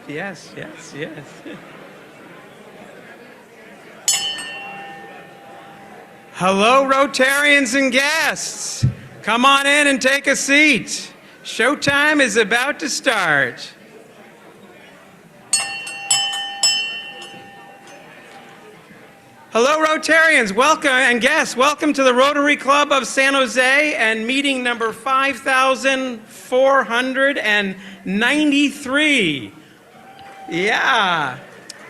Yes, yes, yes. Hello, Rotarians and guests. Come on in and take a seat. Showtime is about to start. Hello, Rotarians. Welcome, and guests, welcome to the Rotary Club of San Jose and meeting number 5,493. Yeah.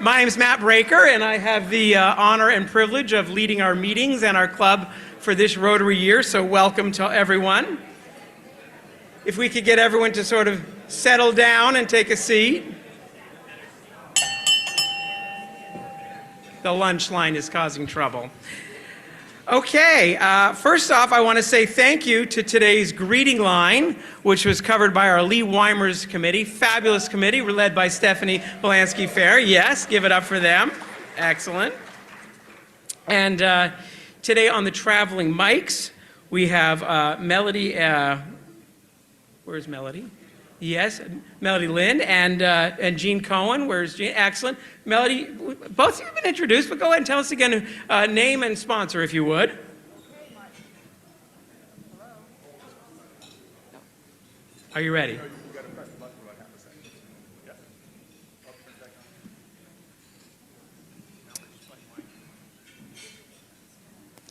My name is Matt Breaker, and I have the honor and privilege of leading our meetings and our club for this Rotary year, so welcome to everyone. If we could get everyone to sort of settle down and take a seat. The lunch line is causing trouble. Okay, first off, I want to say thank you to today's greeting line, which was covered by our Lee Weimers committee. Fabulous committee, led by Stephanie Belansky-Fair. Yes, give it up for them. Excellent. And today on the traveling mics, we have Melody, where's Melody? Yes, Melody Lind and Jean Cohen. Where's Jean? Excellent. Melody, both of you have been introduced, but go ahead and tell us again name and sponsor, if you would. Are you ready?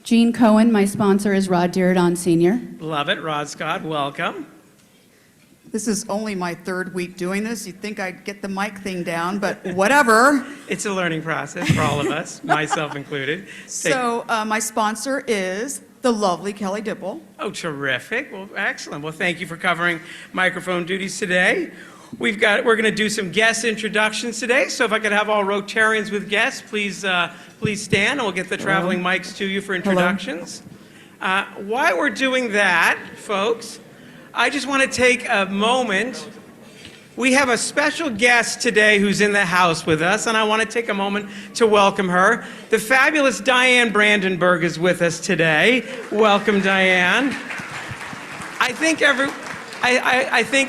Jean Cohen, my sponsor is Rod Diridon Sr. Love it. Rod Scott, welcome. This is only my third week doing this. You'd think I'd get the mic thing down, but whatever. It's a learning process for all of us, myself included. So my sponsor is the lovely Kelly Dipple. Oh, terrific. Well, excellent. Well, thank you for covering microphone duties today. We're going to do some guest introductions today. So if I could have all Rotarians with guests, please stand, and we'll get the traveling mics to you for introductions. While we're doing that, folks, I just want to take a moment. We have a special guest today who's in the house with us, and I want to take a moment to welcome her. The fabulous Diane Brandenburg is with us today. Welcome, Diane. I think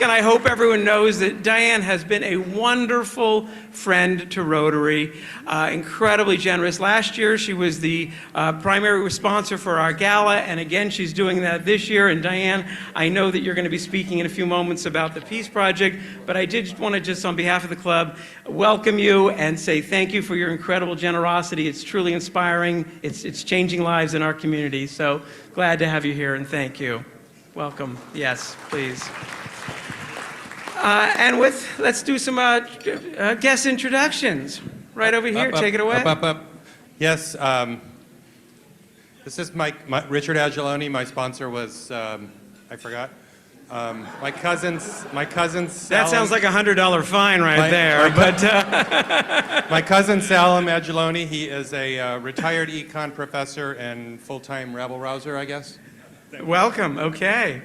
and I hope everyone knows that Diane has been a wonderful friend to Rotary, incredibly generous. Last year, she was the primary sponsor for our gala, and again, she's doing that this year. And Diane, I know that you're going to be speaking in a few moments about the Peace Project, but I did want to just, on behalf of the club, welcome you and say thank you for your incredible generosity. It's truly inspiring. It's changing lives in our community. So glad to have you here, and thank you. Welcome. Yes, please. Let's do some guest introductions. Right over here. Take it away. Yes. This is Richard Agiloni. My sponsor was I forgot. My cousin's. That sounds like a $100 fine there. My cousin Salim Agiloni. He is a retired econ professor and full-time rabble-rouser, I guess. Welcome. Okay.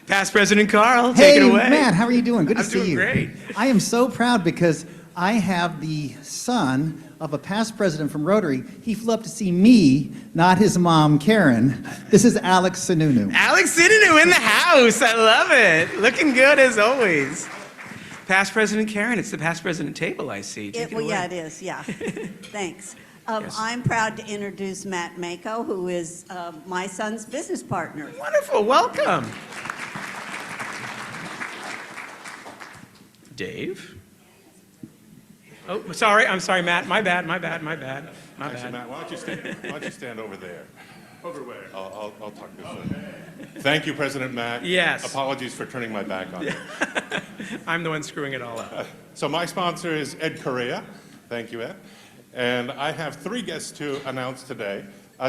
Past President Carl, take it away. Hey, Matt, how are you doing? Good to see you. I'm doing great. I am so proud because I have the son of a past president from Rotary. He flew up to see me, not his mom, Karen. This is Alex Sununu. Alex Sununu in the house. I love it. Looking good as always. Past President Karen, it's the past president table I see. Yeah, it is. Yeah. Thanks. Yes. I'm proud to introduce Matt Mako, who is my son's business partner. Wonderful. Welcome. Dave? Oh, sorry. I'm sorry, Matt. My bad. Actually, Matt, why don't you stand over there? Over where? I'll talk this way. Thank you, President Matt. Yes. Apologies for turning my back on you. I'm the one screwing it all up. So my sponsor is Ed Correa. Thank you, Ed. And I have three guests to announce today.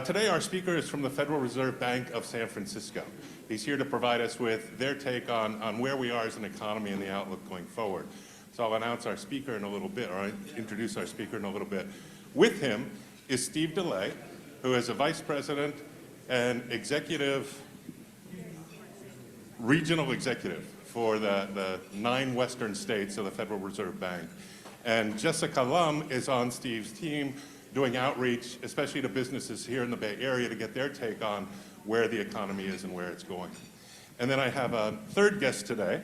Today, our speaker is from the Federal Reserve Bank of San Francisco. He's here to provide us with their take on where we are as an economy and the outlook going forward. So I'll announce our speaker in a little bit, or I'll introduce our speaker in a little bit. With him is Steve DeLay, who is a vice president and regional executive for the 9 western states of the Federal Reserve Bank. And Jessica Lum is on Steve's team doing outreach, especially to businesses here in the Bay Area, to get their take on where the economy is and where it's going. And then I have a third guest today.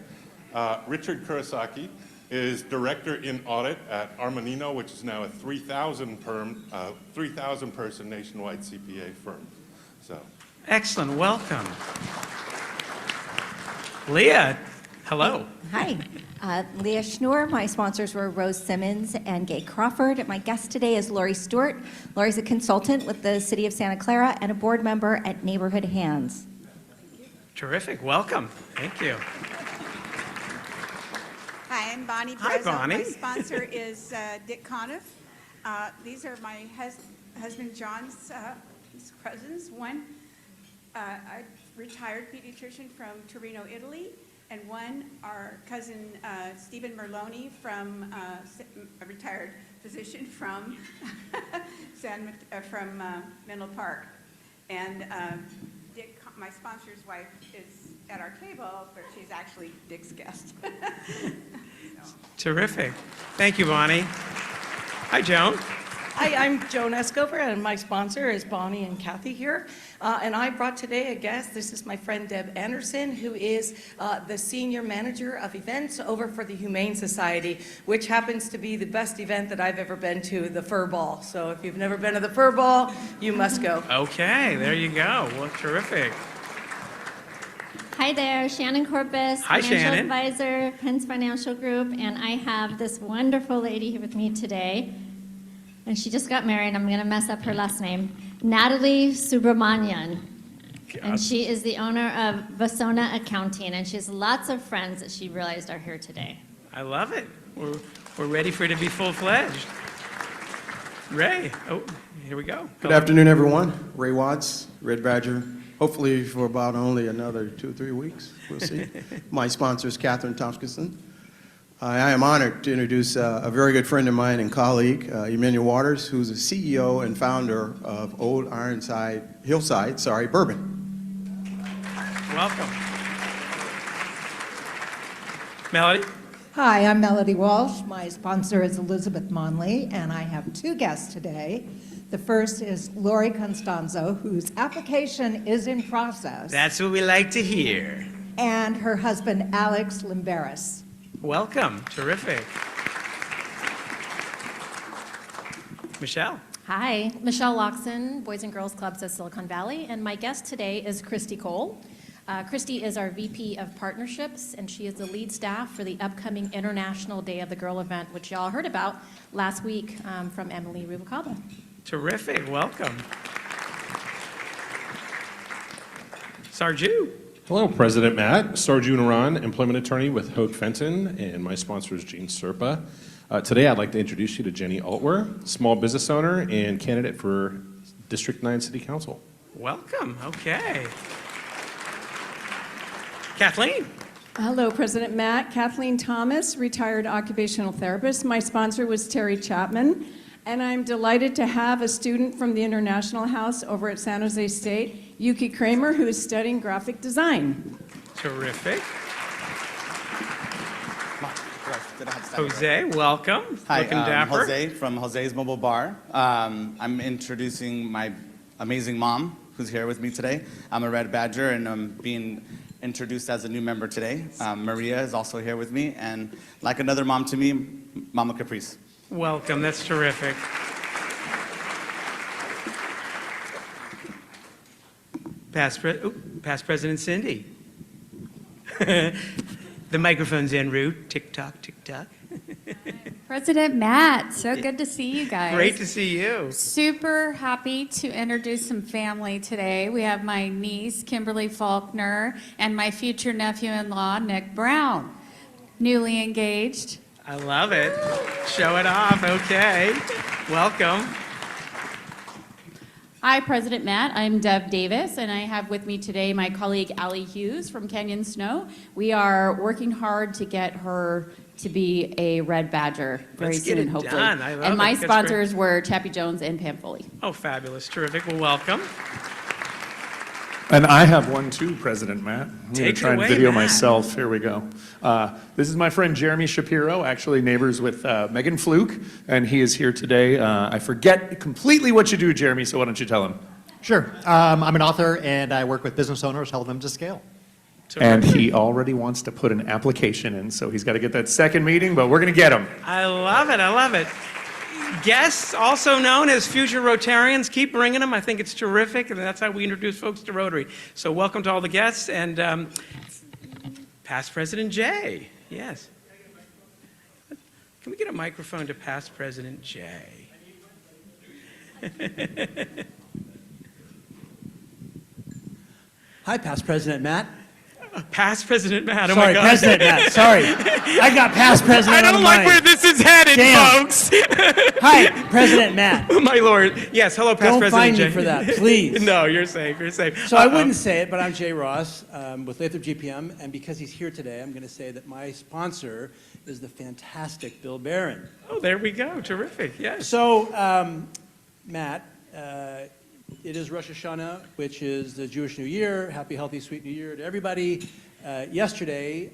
Richard Kurosaki is Director in Audit at Armanino, which is now a 3,000 person nationwide CPA firm. So, Excellent, welcome. Leah, hello. Hi, Leah Schnur. My sponsors were Rose Simmons and Gay Crawford. My guest today is Lori Stewart. Lori's a consultant with the City of Santa Clara and a board member at Neighborhood Hands. Terrific, welcome. Thank you. Hi, I'm Bonnie Hi, Brezzo. Bonnie. My sponsor is Dick Conniff. These are my husband John's cousins. One, a retired pediatrician from Torino, Italy, and one, our cousin Stephen Merloni, from a retired physician from Menlo Park. And Dick, my sponsor's wife, is at our table, but she's actually Dick's guest. Terrific. Thank you, Bonnie. Hi, Joan. Hi, I'm Joan Escobar, and my sponsor is Bonnie and Kathy here. And I brought today a guest. This is my friend Deb Anderson, who is the Senior Manager of Events over for the Humane Society, which happens to be the best event that I've ever been to, the Fur Ball. So if you've never been to the Fur Ball, you must go. Okay, there you go. Well, terrific. Hi there, Shannon Corpus, Hi, Financial Shannon. Advisor, Pence Financial Group, and I have this wonderful lady here with me today. And she just got married. I'm going to mess up her last name. Natalie Subramanian. And she is the owner of Vasona Accounting, and she has lots of friends that she realized are here today. I love it. We're ready for it to be full-fledged. Ray, oh, here we go. Good afternoon, everyone. Ray Watts, Red Badger. Hopefully for about only another 2 or 3 weeks. We'll see. My sponsor is Catherine Tompkinson. I am honored to introduce a very good friend of mine and colleague, Emmanuel Waters, who's the CEO and founder of Old Hillside Bourbon. Welcome. Melody? Hi, I'm Melody Walsh. My sponsor is Elizabeth Monley, and I have 2 guests today. The first is Lori Constanzo, whose application is in process, That's what we like to hear. and her husband, Alex Limberis. Welcome. Terrific. Michelle? Hi, Michelle Loxon, Boys and Girls Clubs of Silicon Valley, and my guest today is Christy Cole. Christy is our VP of Partnerships, and she is the lead staff for the upcoming International Day of the Girl event, which y'all heard about last week from Emily Rubalcaba. Terrific. Welcome. Sarju? Hello, President Matt. Sarju Naran, employment attorney with Hoag Fenton, and my sponsor is Gene Serpa. Today, I'd like to introduce you to Jenny Altwer, small business owner and candidate for District 9 City Council. Welcome. Okay. Kathleen? Hello, President Matt. Kathleen Thomas, retired occupational therapist. My sponsor was Terry Chapman, and I'm delighted to have a student from the International House over at San Jose State, Yuki Kramer, who is studying graphic design. Terrific. Jose, welcome. Hi, Looking dapper. Jose from Jose's Mobile Bar. I'm introducing my amazing mom, who's here with me today. I'm a Red Badger, and I'm being introduced as a new member today. Maria is also here with me, and like another mom to me, Mama Caprice. Welcome. That's terrific. Past President Cindy. The microphone's en route. Tick-tock, tick-tock. President Matt, so good to see you guys. Great to see you. Super happy to introduce some family today. We have my niece, Kimberly Faulkner, and my future nephew-in-law, Nick Brown, newly engaged. I love it. Show it off. Okay. Welcome. Hi, President Matt. I'm Deb Davis, and I have with me today my colleague Allie Hughes from Canyon Snow. We are working hard to get her to be a Red Badger very Let's get soon, it hopefully. done. I love and my it. That's sponsors were Chappie Jones and Pam Foley. Oh, fabulous. Terrific. Well, welcome. And I have one too, President Matt. I'm going to Take it try and away, video Matt. myself. Here we go. This is my friend Jeremy Shapiro, actually neighbors with Megan Fluke, and he is here today. I forget completely what you do, Jeremy, so why don't you tell him? Sure. I'm an author, and I work with business owners, help them to scale. And he already wants to put an application in, so he's got to get that second meeting, but we're going to get him. I love it. I love it. Guests, also known as future Rotarians, keep bringing them. I think it's terrific, and that's how we introduce folks to Rotary. So welcome to all the guests, and past President Jay. Yes. Can we get a microphone to past President Jay? Hi, past President Matt. Past President Matt. Oh Sorry, my God. President Matt. Sorry. I got past President I on don't the like mind. where this is headed, Damn. folks. Hi, President Matt. My Lord. Yes, hello, past Don't President find Jay. me for that, please. No, you're safe. You're safe. So I wouldn't say it, but I'm Jay Ross with Lathrop GPM, and because he's here today, I'm going to say that my sponsor is the fantastic Bill Barron. Oh, there we go. Terrific. Yes. So, Matt, it is Rosh Hashanah, which is the Jewish New Year. Happy, healthy, sweet New Year to everybody. Yesterday,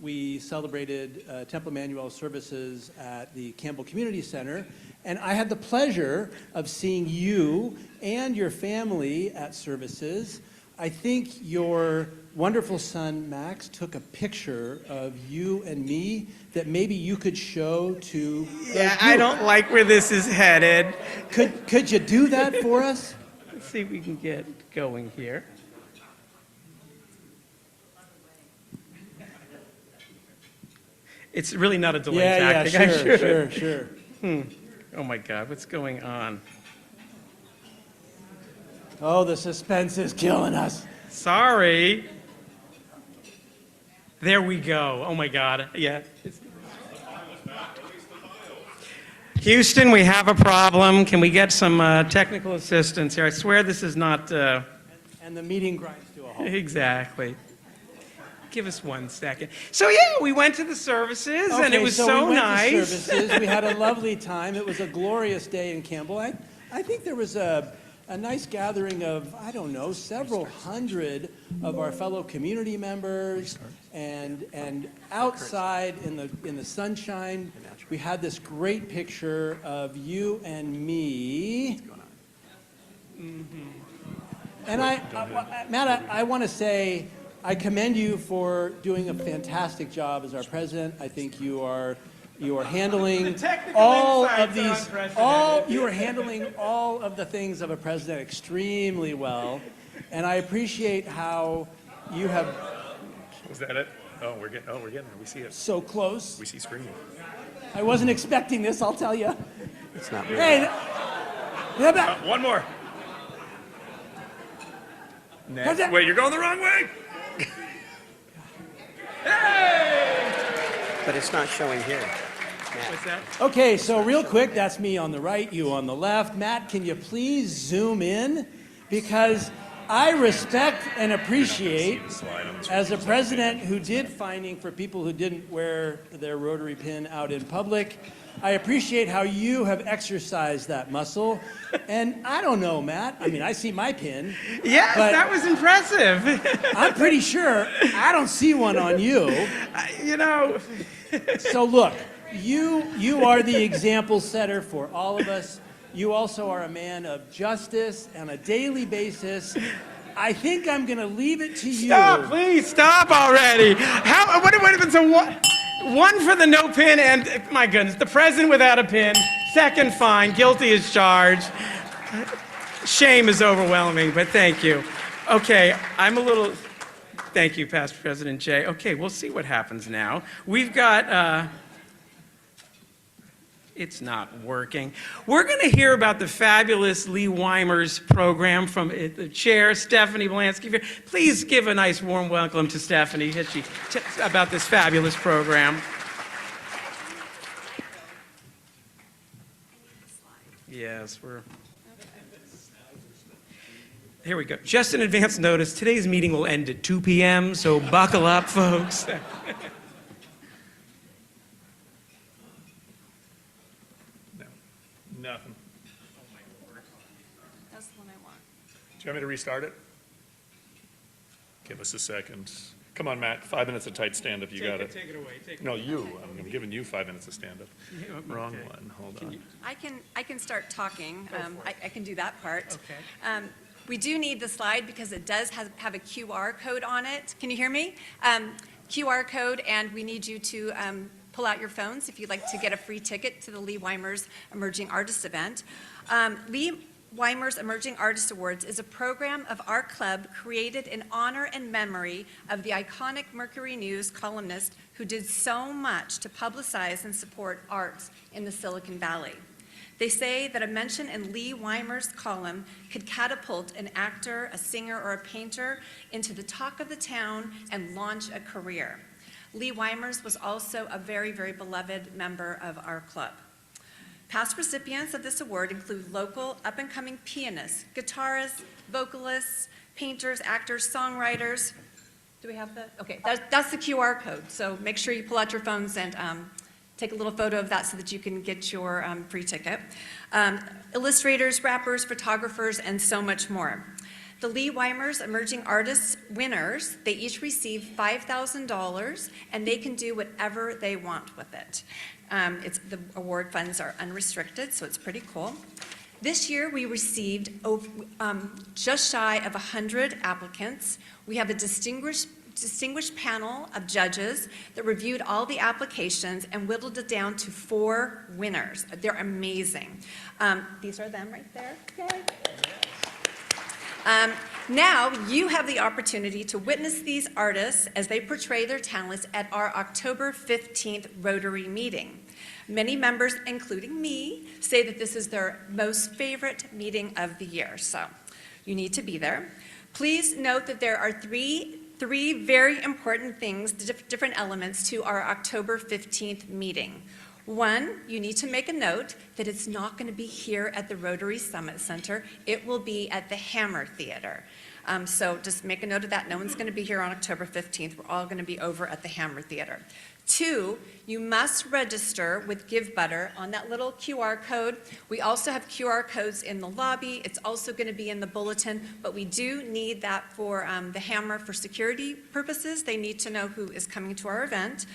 we celebrated Temple Emmanuel services at the Campbell Community Center, and I had the pleasure of seeing you and your family at services. I think your wonderful son, Max, took a picture of you and me that maybe you could show to... Yeah, I don't like where this is headed. Could you do that for us? Let's see if we can get going here. It's really not a delay tactic, I'm sure. Sure. Oh my God, what's going on? Oh, the suspense is killing us. Sorry. There we go. Oh my God. Yeah. Houston, we have a problem. Can we get some technical assistance here? I swear this is not... And the meeting grinds to a halt. Exactly. Give us 1 second. So yeah, we went to the services, and it was so we went nice. To services. We had a lovely time. It was a glorious day in Campbell. I think there was a nice gathering of, I don't know, several hundred of our fellow community members, and outside in the sunshine, we had this great picture of you and me. And Matt, I want to say, I commend you for doing a fantastic job as our president. I think you are handling all of these, you are handling all of the things of a president extremely well, and I appreciate how you have. Was that it? Oh, we're getting there. We see it. So close. We see screen. I wasn't expecting this, I'll tell you. It's not Hey, one more. Next. Wait, you're going the wrong way. But it's not showing here. What's that? Okay, so real quick, that's me on the right, you on the left. Matt, can you please zoom in? Because I respect and appreciate, as a president who did fining for people who didn't wear their Rotary pin out in public, I appreciate how you have exercised that muscle. And I don't know, Matt, I mean, I see my pin. Yes, but that was impressive. I'm pretty sure I don't see one on you. You know. So look, you are the example setter for all of us. You also are a man of justice on a daily basis. I think I'm going to leave it to you. Stop, please, stop already. What would have been so one for the no pin, and my goodness, the president without a pin, second fine, guilty as charged. Shame is overwhelming, but thank you. Okay, thank you, past President Jay. Okay, we'll see what happens now. We've got, it's not working. We're going to hear about the fabulous Lee Weimer's program from the chair, Stephanie Blansky. Please give a nice warm welcome to Stephanie Hitchie about this fabulous program. Yes, here we go. Just an advance notice, today's meeting will end at 2 p.m., so buckle up, folks. Nothing. That's the one I want. Do you want me to restart it? Give us a second. Come on, Matt. 5 minutes of tight stand-up. You got it. Take it away. No, you. I'm giving you 5 minutes of stand-up. Wrong one. Hold on. I can start talking. I can do that part. Okay. We do need the slide because it does have a QR code on it. Can you hear me? QR code, and we need you to pull out your phones if you'd like to get a free ticket to the Lee Weimers Emerging Artist event. Lee Weimers Emerging Artist Awards is a program of our club created in honor and memory of the iconic Mercury News columnist who did so much to publicize and support arts in the Silicon Valley. They say that a mention in Lee Weimer's column could catapult an actor, a singer, or a painter into the talk of the town and launch a career. Lee Weimers was also a very, very beloved member of our club. Past recipients of this award include local up-and-coming pianists, guitarists, vocalists, painters, actors, songwriters. Do we have that? Okay, that's the QR code, so make sure you pull out your phones and take a little photo of that so that you can get your free ticket. Illustrators, rappers, photographers, and so much more. The Lee Weimers Emerging Artists winners, they each receive $5,000, and they can do whatever they want with it. The award funds are unrestricted, so it's pretty cool. This year, we received just shy of 100 applicants. We have a distinguished panel of judges that reviewed all the applications and whittled it down to 4 winners. They're amazing. These are them right there. Yay. Now, you have the opportunity to witness these artists as they portray their talents at our October 15th Rotary meeting. Many members, including me, say that this is their most favorite meeting of the year, so you need to be there. Please note that there are three very important things, different elements to our October 15th meeting. One, you need to make a note that it's not going to be here at the Rotary Summit Center. It will be at the Hammer Theater. So just make a note of that. No one's going to be here on October 15th. We're all going to be over at the Hammer Theater. 2, you must register with Give Butter on that little QR code. We also have QR codes in the lobby. It's also going to be in the bulletin, but we do need that for the Hammer for security purposes. They need to know who is coming to our event.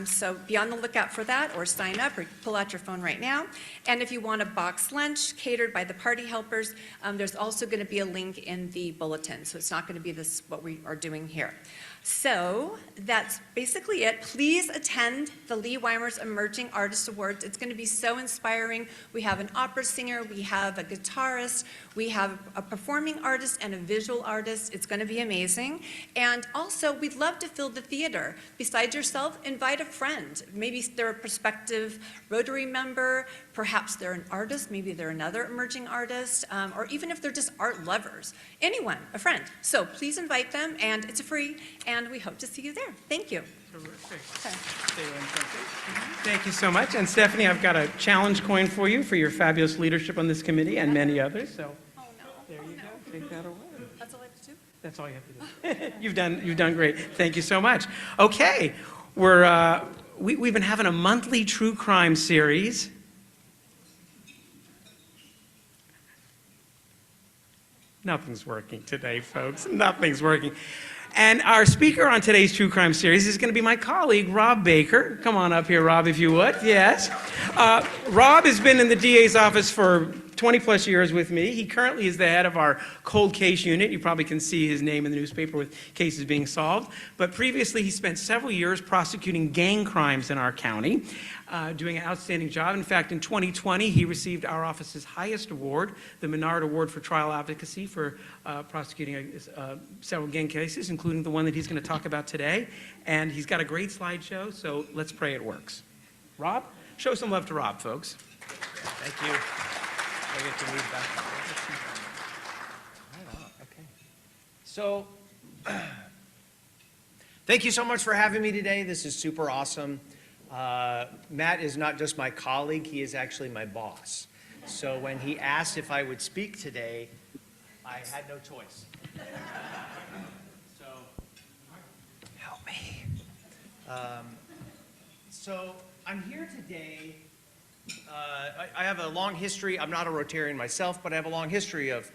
So be on the lookout for that, or sign up, or pull out your phone right now. And if you want a box lunch catered by the party helpers, there's also going to be a link in the bulletin. So it's not going to be this what we are doing here. So that's basically it. Please attend the Lee Weimers Emerging Artist Awards. It's going to be so inspiring. We have an opera singer, we have a guitarist, we have a performing artist and a visual artist. It's going to be amazing. And also, we'd love to fill the theater. Besides yourself, invite a friend. Maybe they're a prospective Rotary member, perhaps they're an artist, maybe they're another emerging artist, or even if they're just art lovers. Anyone, a friend. So please invite them, and it's free, and we hope to see you there. Thank you. Terrific. Thank you so much. And Stephanie, I've got a challenge coin for you for your fabulous leadership on this committee and many others. So there you go. Take that away. That's all I have to do? That's all you have to do. You've done great. Thank you so much. Okay, we've been having a monthly true crime series. Nothing's working today, folks. Nothing's working. And our speaker on today's True Crime Series is going to be my colleague, Rob Baker. Come on up here, Rob, if you would. Yes. Rob has been in the DA's office for 20-plus years with me. He currently is the head of our cold case unit. You probably can see his name in the newspaper with cases being solved. But previously, he spent several years prosecuting gang crimes in our county, doing an outstanding job. In fact, in 2020, he received our office's highest award, the Menard Award for Trial Advocacy, for prosecuting several gang cases, including the one that he's going to talk about today. And he's got a great slideshow, so let's pray it works. Rob, show some love to Rob, folks. Thank you. I get to move back. Right on, okay. So, thank you so much for having me today. This is super awesome. Matt is not just my colleague, he is actually my boss. So when he asked if I would speak today, I had no choice. So, help me. So I'm here today. I have a long history. I'm not a Rotarian myself, but I have a long history of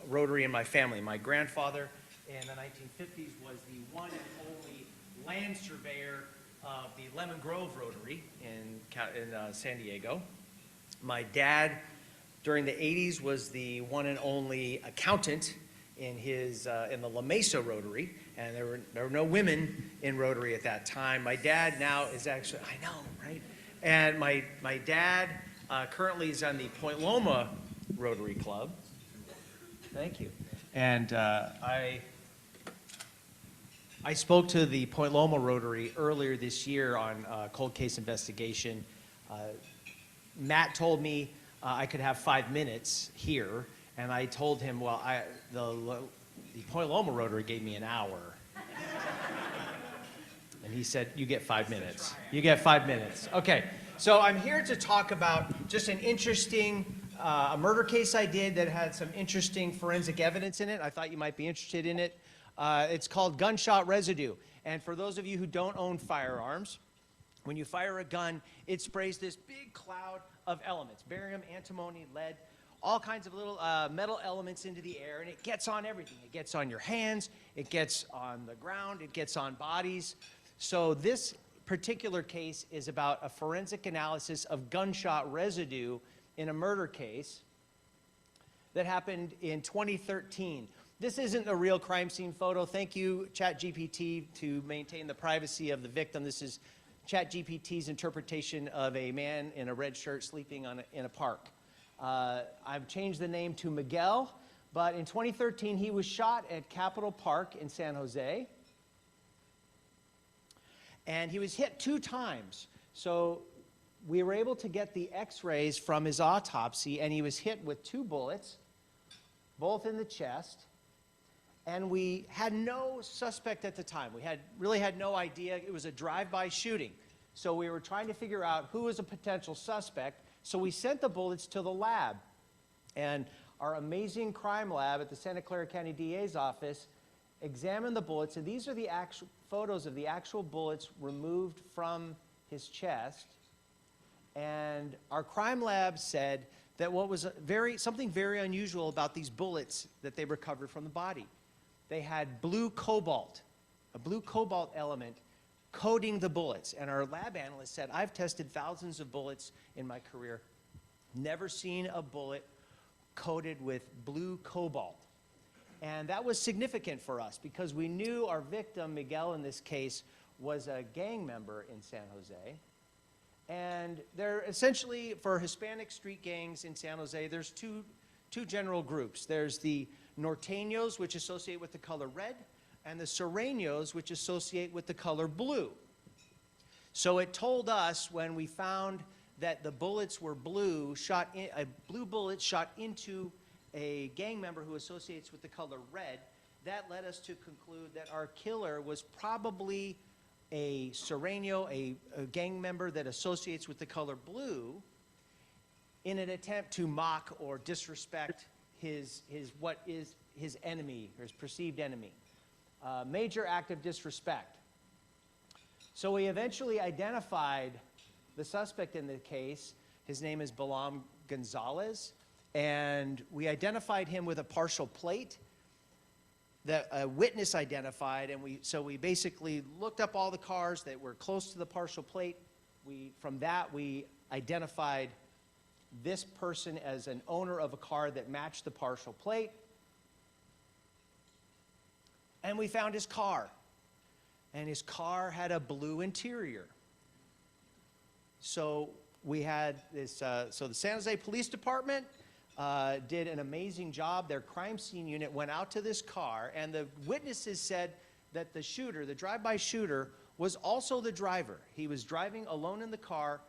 Rotary in my family. My grandfather in the 1950s was the one and only land surveyor of the Lemon Grove Rotary in San Diego. My dad during the 80s was the one and only accountant in the La Mesa Rotary, and there were no women in Rotary at that time. My dad now is actually, I know, right? And my dad currently is on the Point Loma Rotary Club. Thank you. And I spoke to the Point Loma Rotary earlier this year on cold case investigation. Matt told me I could have 5 minutes here, and I told him, well, the Point Loma Rotary gave me an hour. And he said, you get 5 minutes. You get 5 minutes. Okay, so I'm here to talk about just an interesting a murder case I did that had some interesting forensic evidence in it. I thought you might be interested in it. It's called gunshot residue. And for those of you who don't own firearms, when you fire a gun, it sprays this big cloud of elements, barium, antimony, lead, all kinds of little metal elements into the air, and it gets on everything. It gets on your hands, it gets on the ground, it gets on bodies. So this particular case is about a forensic analysis of gunshot residue in a murder case that happened in 2013. This isn't a real crime scene photo. Thank you, ChatGPT, to maintain the privacy of the victim. This is ChatGPT's interpretation of a man in a red shirt sleeping in a park. I've changed the name to Miguel, but in 2013 he was shot at Capitol Park in San Jose, and he was hit 2 times. So we were able to get the x-rays from his autopsy, and he was hit with 2 bullets, both in the chest, and we had no suspect at the time. We really had no idea. It was a drive-by shooting. So we were trying to figure out who was a potential suspect, so we sent the bullets to the lab. And our amazing crime lab at the Santa Clara County DA's office examined the bullets, and these are the actual photos of the actual bullets removed from his chest. And our crime lab said that what was something very unusual about these bullets that they recovered from the body. They had blue cobalt, a blue cobalt element coating the bullets. And our lab analyst said, I've tested thousands of bullets in my career, never seen a bullet coated with blue cobalt. And that was significant for us because we knew our victim, Miguel in this case, was a gang member in San Jose. And they're essentially, for Hispanic street gangs in San Jose, there's two general groups. There's the Norteños, which associate with the color red, and the Sureños, which associate with the color blue. So it told us when we found that the bullets were blue, a blue bullet shot into a gang member who associates with the color red, that led us to conclude that our killer was probably a Sureño, a gang member that associates with the color blue, in an attempt to mock or disrespect his enemy, or his perceived enemy. Major act of disrespect. So we eventually identified the suspect in the case. His name is Balam Gonzalez, and we identified him with a partial plate that a witness identified, and so we basically looked up all the cars that were close to the partial plate. From that, we identified this person as an owner of a car that matched the partial plate. And we found his car. And his car had a blue interior. So we had this, so the San Jose Police Department did an amazing job. Their crime scene unit went out to this car, and the witnesses said that the shooter, the drive-by shooter, was also the driver. He was driving alone in the car,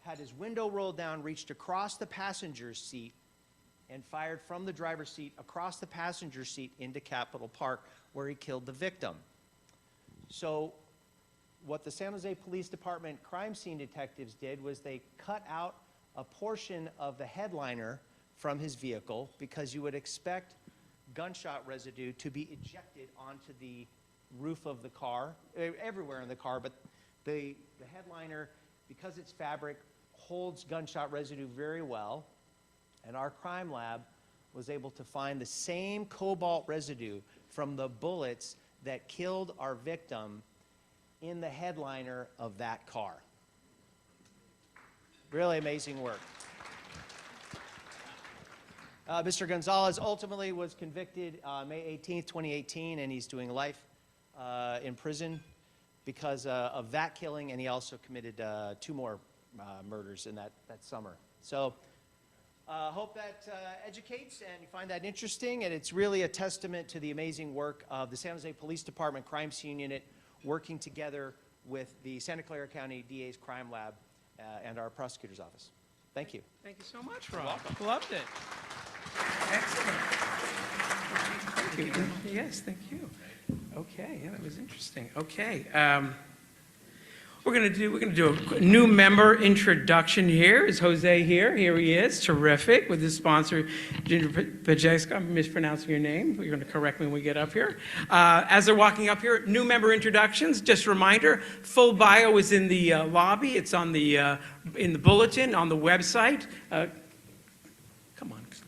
had his window rolled down, reached across the passenger seat, and fired from the driver's seat across the passenger seat into Capitol Park, where he killed the victim. So what the San Jose Police Department crime scene detectives did was they cut out a portion of the headliner from his vehicle, because you would expect gunshot residue to be ejected onto the roof of the car, everywhere in the car, but the headliner, because it's fabric, holds gunshot residue very well, and our crime lab was able to find the same cobalt residue from the bullets that killed our victim in the headliner of that car. Really amazing work. Mr. Gonzalez ultimately was convicted May 18th, 2018, and he's doing life in prison because of that killing, and he also committed 2 more murders in that summer. So hope that educates and you find that interesting, and it's really a testament to the amazing work of the San Jose Police Department Crime Scene Unit working together with the Santa Clara County DA's Crime Lab and our prosecutor's office. Thank you. Thank you so much, Rob. Loved it. Excellent. Thank you. Yes, thank you. Okay, yeah, that was interesting. Okay, we're gonna do a new member introduction here. Is Jose here? Here he is. Terrific. With his sponsor, Ginger Pajeska. I'm mispronouncing your name. You're gonna correct me when we get up here. As they're walking up here, new member introductions. Just a reminder: full bio is in the lobby. It's on the in the bulletin on the website.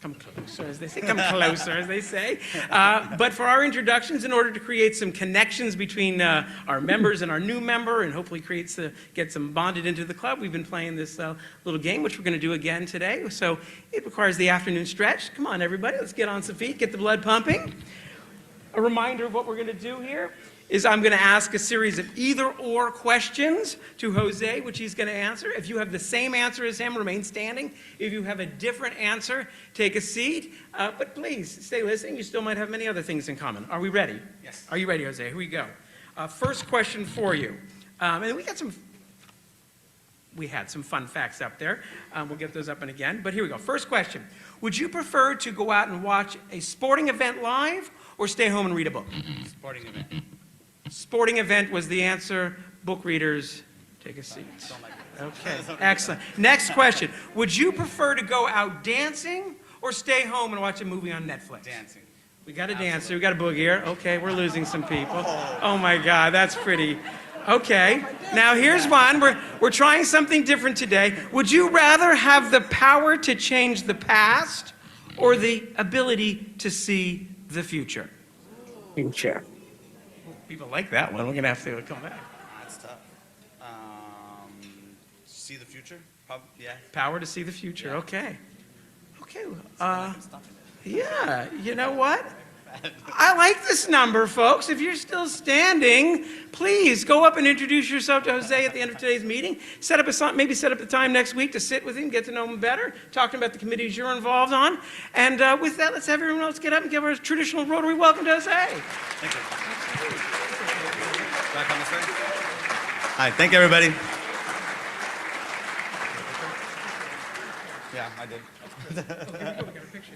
Come closer, as they say. Come closer, as they say. But for our introductions, in order to create some connections between our members and our new member, and hopefully get some bonded into the club, we've been playing this little game, which we're going to do again today. So it requires the afternoon stretch. Come on, everybody, let's get on some feet, get the blood pumping. A reminder of what we're going to do here is I'm going to ask a series of either-or questions to Jose, which he's going to answer. If you have the same answer as him, remain standing. If you have a different answer, take a seat. But please, stay listening. You still might have many other things in common. Are we ready? Yes. Are you ready, Jose? Here we go. First question for you. And we had some fun facts up there. We'll get those up in again. But here we go. First question. Would you prefer to go out and watch a sporting event live or stay home and read a book? Sporting event. Sporting event was the answer. Book readers, take a seat. Okay, excellent. Next question. Would you prefer to go out dancing or stay home and watch a movie on Netflix? Dancing. We got a dancer, we got a boogier. Okay, we're losing some people. Oh my God, that's pretty. Okay, now here's one. We're trying something different today. Would you rather have the power to change the past or the ability to see the future? Future. People like that one. We're going to have to come back. That's tough. See the future? Yeah. Power to see the future. Yeah. Okay. Okay. Yeah. You know what? I like this number, folks. If you're still standing, please go up and introduce yourself to Jose at the end of today's meeting. Maybe set up the time next week to sit with him, get to know him better, talk to him about the committees you're involved on. And with that, let's have everyone else get up and give our traditional Rotary welcome to Jose. Thank you. Back on this way. All right, thank you, everybody. Yeah, I did. We got a picture.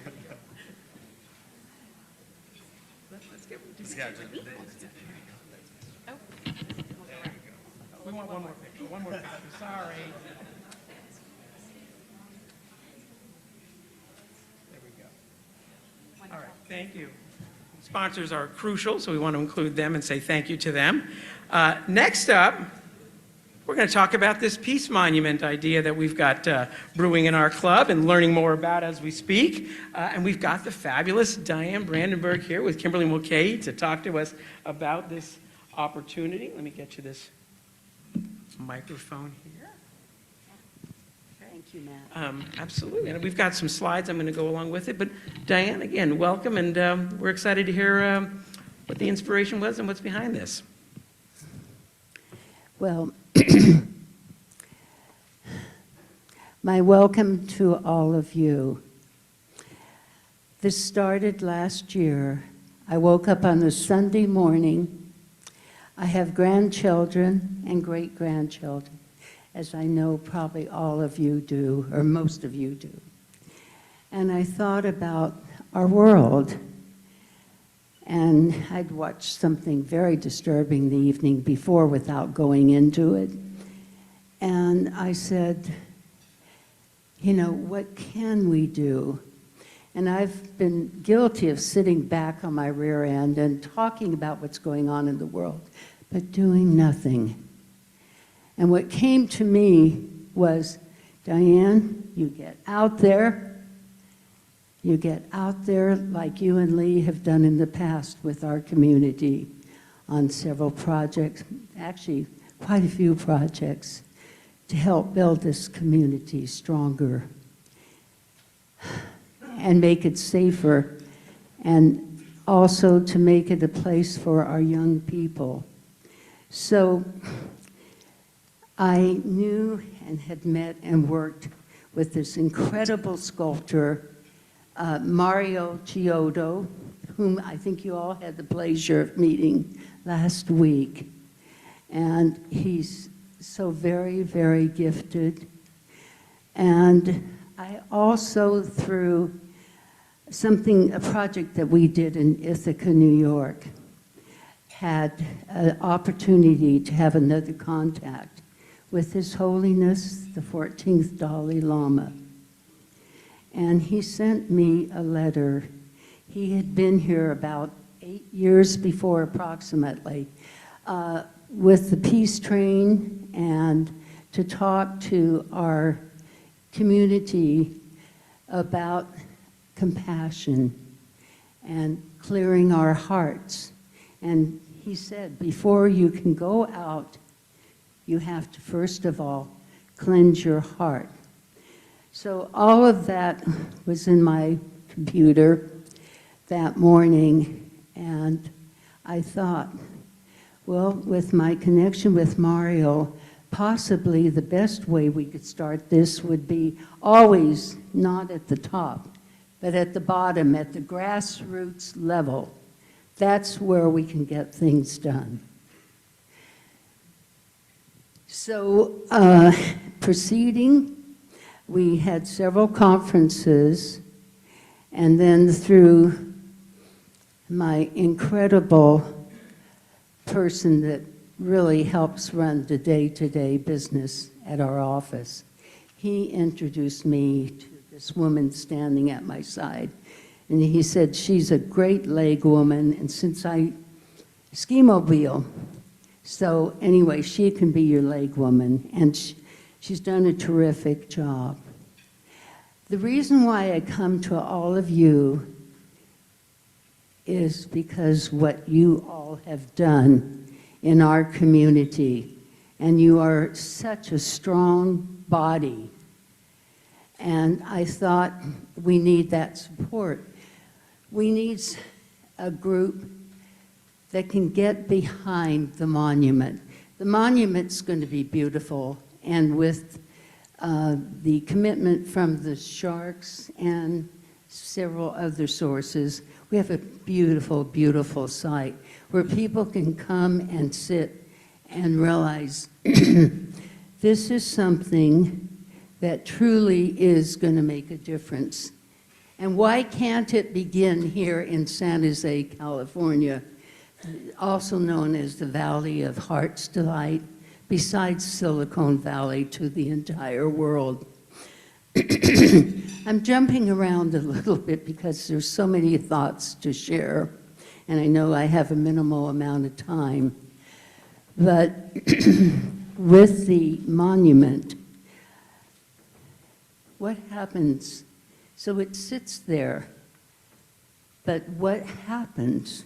Let's get We want one more picture. One more picture. Sorry. There we go. All right. Thank you. Sponsors are crucial, so we want to include them and say thank you to them. Next up, we're going to talk about this peace monument idea that we've got brewing in our club and learning more about as we speak. And we've got the fabulous Diane Brandenburg here with Kimberly Mulcahy to talk to us about this opportunity. Let me get you this microphone here. Thank you, Matt. Absolutely. And we've got some slides I'm going to go along with it. But Diane, again, welcome. And we're excited to hear what the inspiration was and what's behind this. Well, my welcome to all of you. This started last year. I woke up on a Sunday morning. I have grandchildren and great-grandchildren, as I know probably all of you do, or most of you do. And I thought about our world. And I'd watched something very disturbing the evening before without going into it. And I said, you know, what can we do? And I've been guilty of sitting back on my rear end and talking about what's going on in the world, but doing nothing. And what came to me was, Diane, you get out there. You get out there like you and Lee have done in the past with our community on several projects, actually quite a few projects, to help build this community stronger. and make it safer, and also to make it a place for our young people. So I knew and had met and worked with this incredible sculptor, Mario Chiodo, whom I think you all had the pleasure of meeting last week. And he's so very, very gifted. And I also, through a project that we did in Ithaca, New York, had an opportunity to have another contact with His Holiness, the 14th Dalai Lama. And he sent me a letter. He had been here about 8 years before, approximately, with the peace train and to talk to our community about compassion and clearing our hearts. And he said, before you can go out, you have to first of all cleanse your heart. So all of that was in my computer that morning, and I thought, well, with my connection with Mario, possibly the best way we could start this would be always not at the top, but at the bottom, at the grassroots level. That's where we can get things done. So, proceeding, we had several conferences, and then through my incredible person that really helps run the day-to-day business at our office, he introduced me to this woman standing at my side. And he said, she's a great leg woman, and since I ski-mobile, so anyway, she can be your leg woman, and she's done a terrific job. The reason why I come to all of you is because what you all have done in our community, and you are such a strong body. And I thought we need that support. We need a group that can get behind the monument. The monument's going to be beautiful, and with the commitment from the Sharks and several other sources, we have a beautiful, beautiful site where people can come and sit and realize this is something that truly is going to make a difference. And why can't it begin here in San Jose, California, also known as the Valley of Heart's Delight, besides Silicon Valley, to the entire world? I'm jumping around a little bit because there's so many thoughts to share, and I know I have a minimal amount of time. But with the monument, what happens? So it sits there, but what happens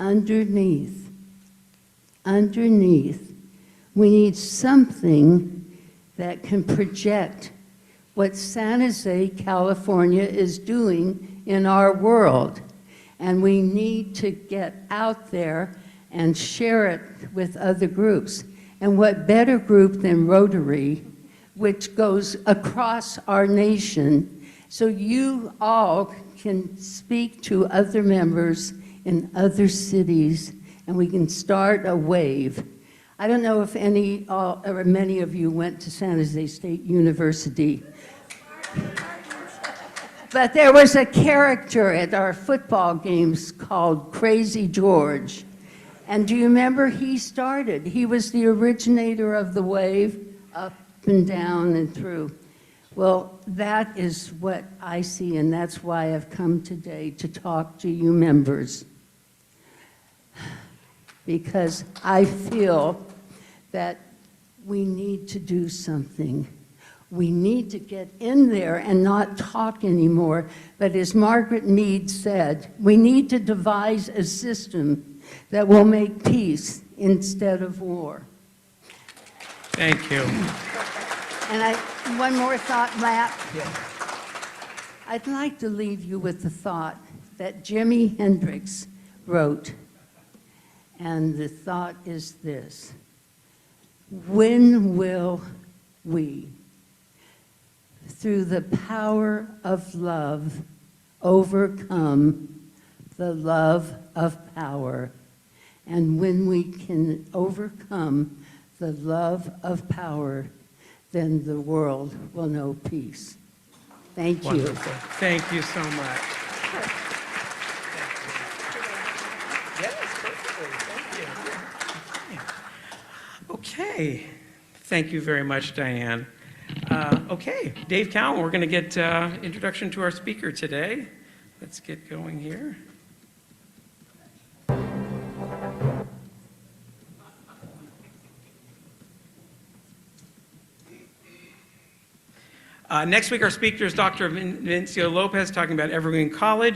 underneath? Underneath, we need something that can project what San Jose, California is doing in our world. And we need to get out there and share it with other groups. And what better group than Rotary, which goes across our nation, so you all can speak to other members in other cities, and we can start a wave. I don't know if any or many of you went to San Jose State University, but there was a character at our football games called Crazy George. And do you remember he started? He was the originator of the wave, up and down and through. Well, that is what I see, and that's why I've come today to talk to you members. Because I feel that we need to do something. We need to get in there and not talk anymore. But as Margaret Mead said, we need to devise a system that will make peace instead of war. Thank you. And one more thought, Matt. I'd like to leave you with the thought that Jimi Hendrix wrote. And the thought is this: when will we, through the power of love, overcome the love of power? And when we can overcome the love of power, then the world will know peace. Thank you. Wonderful. Thank you so much. Yes, perfectly. Thank you. Okay. Thank you very much, Diane. Okay, Dave Cowan, we're going to get introduction to our speaker today. Let's get going here. Next week, our speaker is Dr. Vincio Lopez, talking about Evergreen College.